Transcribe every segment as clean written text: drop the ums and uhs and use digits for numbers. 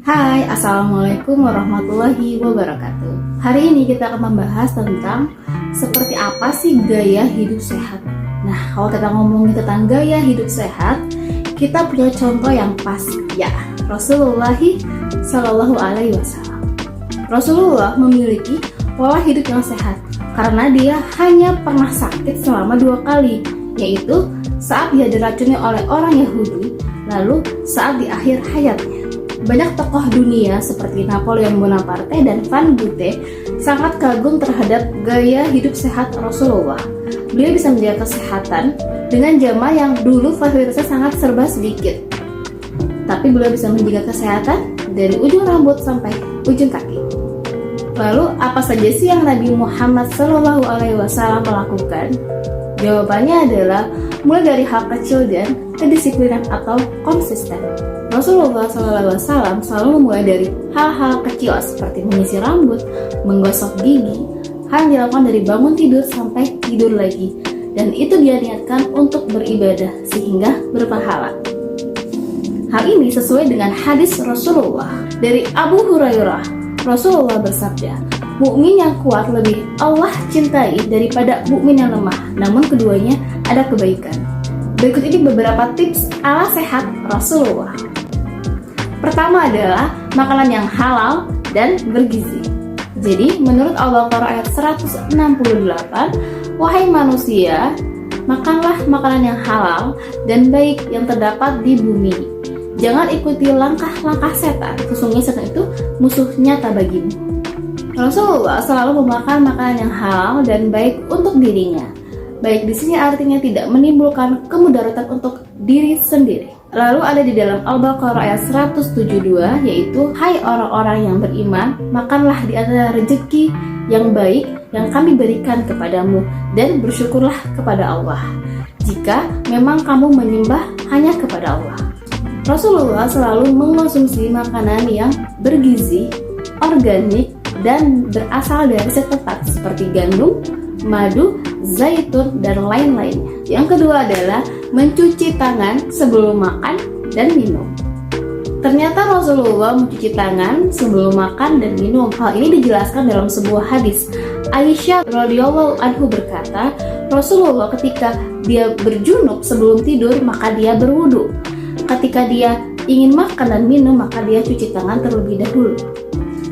Hai, Assalamualaikum warahmatullahi wabarakatuh. Hari ini kita akan membahas tentang seperti apa sih gaya hidup sehat. Nah, kalau kita ngomongin tentang gaya hidup sehat, kita punya contoh yang pas, ya, Rasulullah Shallallahu Alaihi Wasallam. Rasulullah memiliki pola hidup yang sehat karena dia hanya pernah sakit selama 2 kali, yaitu saat dia diracuni oleh orang Yahudi, lalu saat di akhir hayatnya. Banyak tokoh dunia seperti Napoleon Bonaparte dan Van Goethe sangat kagum terhadap gaya hidup sehat Rasulullah. Beliau bisa menjaga kesehatan dengan zaman yang dulu fasilitasnya sangat serba sedikit. Tapi beliau bisa menjaga kesehatan dari ujung rambut sampai ujung kaki. Lalu apa saja sih yang Nabi Muhammad SAW melakukan? Jawabannya adalah mulai dari hal kecil dan kedisiplinan atau konsisten. Rasulullah SAW selalu memulai dari hal-hal kecil seperti menyisir rambut, menggosok gigi, hal yang dilakukan dari bangun tidur sampai tidur lagi, dan itu dia niatkan untuk beribadah sehingga berpahala. Hal ini sesuai dengan hadis Rasulullah dari Abu Hurairah. Rasulullah bersabda, mukmin yang kuat lebih Allah cintai daripada mukmin yang lemah, namun keduanya ada kebaikan. Berikut ini beberapa tips ala sehat Rasulullah. Pertama adalah makanan yang halal dan bergizi. Jadi menurut Al-Baqarah ayat 168, wahai manusia, makanlah makanan yang halal dan baik yang terdapat di bumi. Jangan ikuti langkah-langkah setan, sesungguhnya setan itu musuh nyata bagimu. Rasulullah selalu memakan makanan yang halal dan baik untuk dirinya. Baik di sini artinya tidak menimbulkan kemudaratan untuk diri sendiri. Lalu ada di dalam Al-Baqarah ayat 172, yaitu, hai orang-orang yang beriman, makanlah di antara rezeki yang baik yang kami berikan kepadamu, dan bersyukurlah kepada Allah, jika memang kamu menyembah hanya kepada Allah. Rasulullah selalu mengonsumsi makanan yang bergizi, organik, dan berasal dari setempat seperti gandum, madu, zaitun, dan lain-lainnya. Yang kedua adalah mencuci tangan sebelum makan dan minum. Ternyata Rasulullah mencuci tangan sebelum makan dan minum. Hal ini dijelaskan dalam sebuah hadis. Aisyah radhiyallahu anhu berkata, Rasulullah ketika dia berjunub sebelum tidur maka dia berwudu. Ketika dia ingin makan dan minum maka dia cuci tangan terlebih dahulu.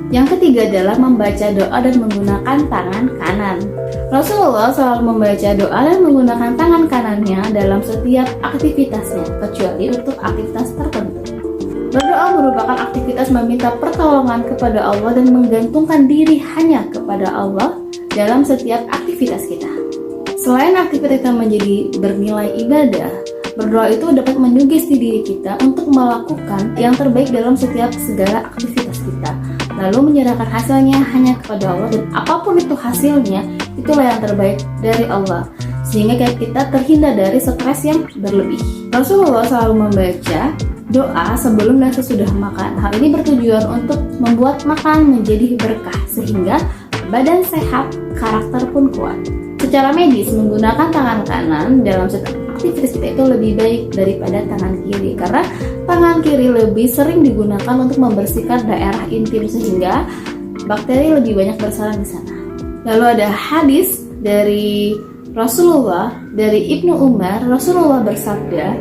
Yang ketiga adalah membaca doa dan menggunakan tangan kanan. Rasulullah selalu membaca doa dan menggunakan tangan kanannya dalam setiap aktivitasnya, kecuali untuk aktivitas tertentu. Berdoa merupakan aktivitas meminta pertolongan kepada Allah dan menggantungkan diri hanya kepada Allah dalam setiap aktivitas kita. Selain aktivitas kita menjadi bernilai ibadah, berdoa itu dapat menyugesti diri kita untuk melakukan yang terbaik dalam setiap segala aktivitas kita, lalu menyerahkan hasilnya hanya kepada Allah, dan apapun itu hasilnya, itulah yang terbaik dari Allah, sehingga kita terhindar dari stres yang berlebih. Rasulullah selalu membaca doa sebelum dan sesudah makan. Hal ini bertujuan untuk membuat makan menjadi berkah, sehingga badan sehat, karakter pun kuat. Secara medis, menggunakan tangan kanan dalam setiap aktivitas kita itu lebih baik daripada tangan kiri, karena tangan kiri lebih sering digunakan untuk membersihkan daerah intim sehingga bakteri lebih banyak bersarang di sana. Lalu ada hadis dari Rasulullah dari Ibnu Umar. Rasulullah bersabda,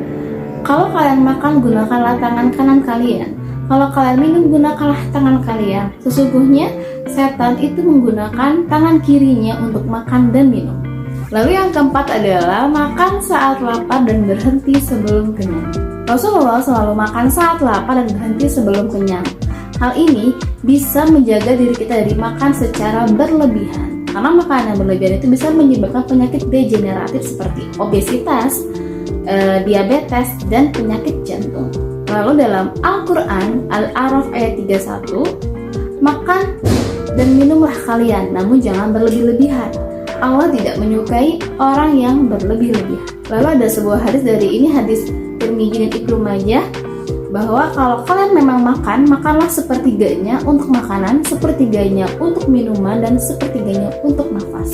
kalau kalian makan gunakanlah tangan kanan kalian, kalau kalian minum gunakanlah tangan kalian. Sesungguhnya setan itu menggunakan tangan kirinya untuk makan dan minum. Lalu yang keempat adalah makan saat lapar dan berhenti sebelum kenyang. Rasulullah selalu makan saat lapar dan berhenti sebelum kenyang. Hal ini bisa menjaga diri kita dari makan secara berlebihan, karena makanan yang berlebihan itu bisa menyebabkan penyakit degeneratif seperti obesitas, diabetes, dan penyakit jantung. Lalu dalam Al-Quran Al-A'raf ayat 31, makan dan minumlah kalian, namun jangan berlebih-lebihan. Allah tidak menyukai orang yang berlebih-lebihan. Lalu ada sebuah hadis dari ini, hadis Tirmidzi dan Ibnu Majah, bahwa kalau kalian memang makan, makanlah sepertiganya untuk makanan, sepertiganya untuk minuman, dan sepertiganya untuk nafas.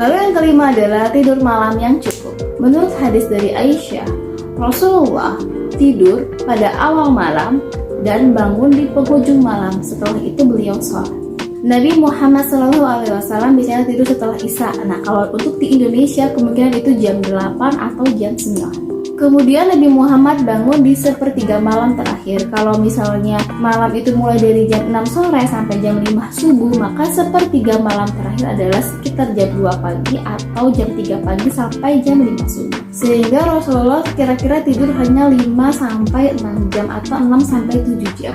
Lalu yang kelima adalah tidur malam yang cukup. Menurut hadis dari Aisyah, Rasulullah tidur pada awal malam dan bangun di penghujung malam. Setelah itu beliau sholat. Nabi Muhammad SAW biasanya tidur setelah Isya. Nah, kalau untuk di Indonesia kemungkinan itu jam 8 atau jam 9. Kemudian Nabi Muhammad bangun di sepertiga malam terakhir. Kalau misalnya malam itu mulai dari jam 6 sore sampai jam 5 subuh, maka sepertiga malam terakhir adalah sekitar jam 2 pagi atau jam 3 pagi sampai jam 5 subuh. Sehingga Rasulullah kira-kira tidur hanya 5 sampai 6 jam atau 6 sampai 7 jam.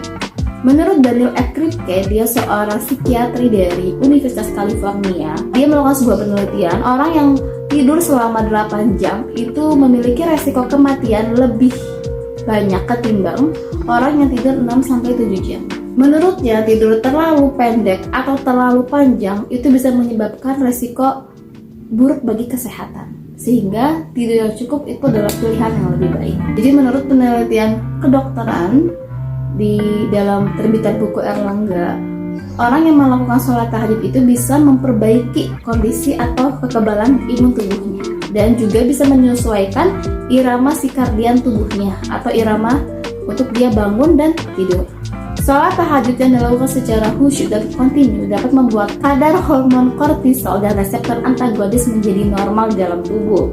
Menurut Daniel F. Kripke, dia seorang psikiatri dari Universitas California. Dia melakukan sebuah penelitian, orang yang tidur selama 8 jam itu memiliki resiko kematian lebih banyak ketimbang orang yang tidur 6-7 jam. Menurutnya, tidur terlalu pendek atau terlalu panjang itu bisa menyebabkan resiko buruk bagi kesehatan. Sehingga tidur yang cukup itu adalah pilihan yang lebih baik. Jadi menurut penelitian kedokteran di dalam terbitan buku Erlangga, orang yang melakukan sholat tahajud itu bisa memperbaiki kondisi atau kekebalan imun tubuhnya dan juga bisa menyesuaikan irama sikardian tubuhnya atau irama untuk dia bangun dan tidur. Sholat tahajud yang dilakukan secara khusyuk dan kontinu dapat membuat kadar hormon kortisol dan reseptor antagonis menjadi normal dalam tubuh.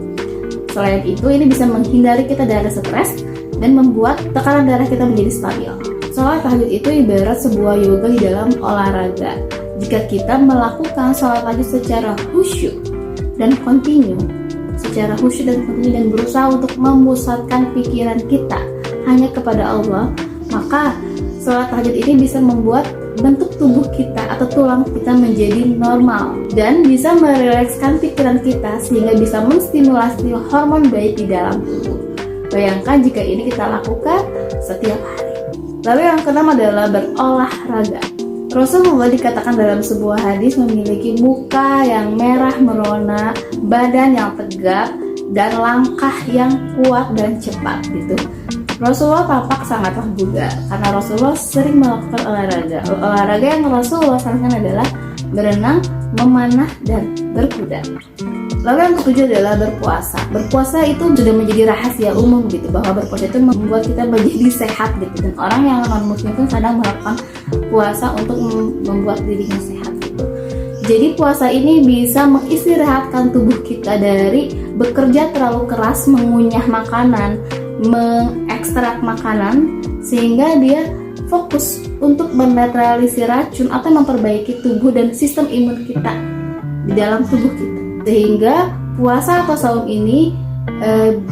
Selain itu, ini bisa menghindari kita dari stres dan membuat tekanan darah kita menjadi stabil. Sholat tahajud itu ibarat sebuah yoga di dalam olahraga. Jika kita melakukan sholat tahajud secara khusyuk dan kontinu, dan berusaha untuk memusatkan pikiran kita hanya kepada Allah, maka sholat tahajud ini bisa membuat bentuk tubuh kita atau tulang kita menjadi normal dan bisa merilekskan pikiran kita sehingga bisa menstimulasi hormon baik di dalam tubuh. Bayangkan jika ini kita lakukan setiap hari. Lalu yang keenam adalah berolahraga. Rasulullah dikatakan dalam sebuah hadis memiliki muka yang merah merona, badan yang tegap, dan langkah yang kuat dan cepat gitu. Rasulullah tampak sangatlah bugar karena Rasulullah sering melakukan olahraga. Olahraga yang Rasulullah sarankan adalah berenang, memanah, dan berkuda. Lalu yang ketujuh adalah berpuasa. Berpuasa itu sudah menjadi rahasia umum gitu, bahwa berpuasa itu membuat kita menjadi sehat gitu. Dan orang yang non-muslim pun kadang melakukan puasa untuk membuat dirinya sehat gitu. Jadi puasa ini bisa mengistirahatkan tubuh kita dari bekerja terlalu keras mengunyah makanan, mengekstrak makanan, sehingga dia fokus untuk menetralisir racun atau memperbaiki tubuh dan sistem imun kita di dalam tubuh kita. Sehingga puasa atau saum ini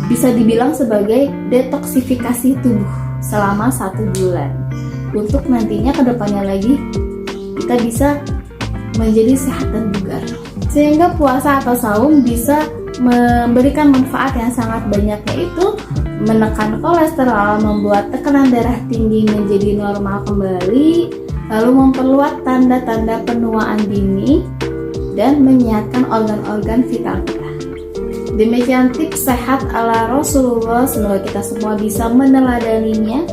bisa dibilang sebagai detoksifikasi tubuh selama 1 bulan. Untuk nantinya kedepannya lagi kita bisa menjadi sehat dan bugar. Sehingga puasa atau saum bisa memberikan manfaat yang sangat banyak, yaitu menekan kolesterol, membuat tekanan darah tinggi menjadi normal kembali, lalu memperluas tanda-tanda penuaan dini, dan menyehatkan organ-organ vital kita. Demikian tips sehat ala Rasulullah, semoga kita semua bisa meneladaninya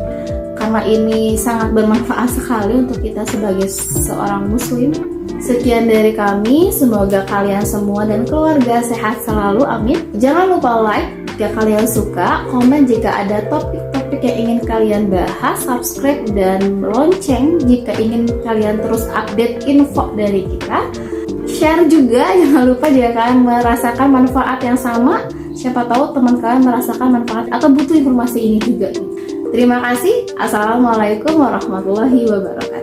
karena ini sangat bermanfaat sekali untuk kita sebagai seorang muslim. Sekian dari kami, semoga kalian semua dan keluarga sehat selalu, amin. Jangan lupa like jika kalian suka, komen jika ada topik-topik yang ingin kalian bahas, subscribe dan lonceng jika ingin kalian terus update info dari kita. Share juga, jangan lupa jika kalian merasakan manfaat yang sama, siapa tahu teman kalian merasakan manfaat atau butuh informasi ini juga. Terima kasih. Assalamualaikum warahmatullahi wabarakatuh.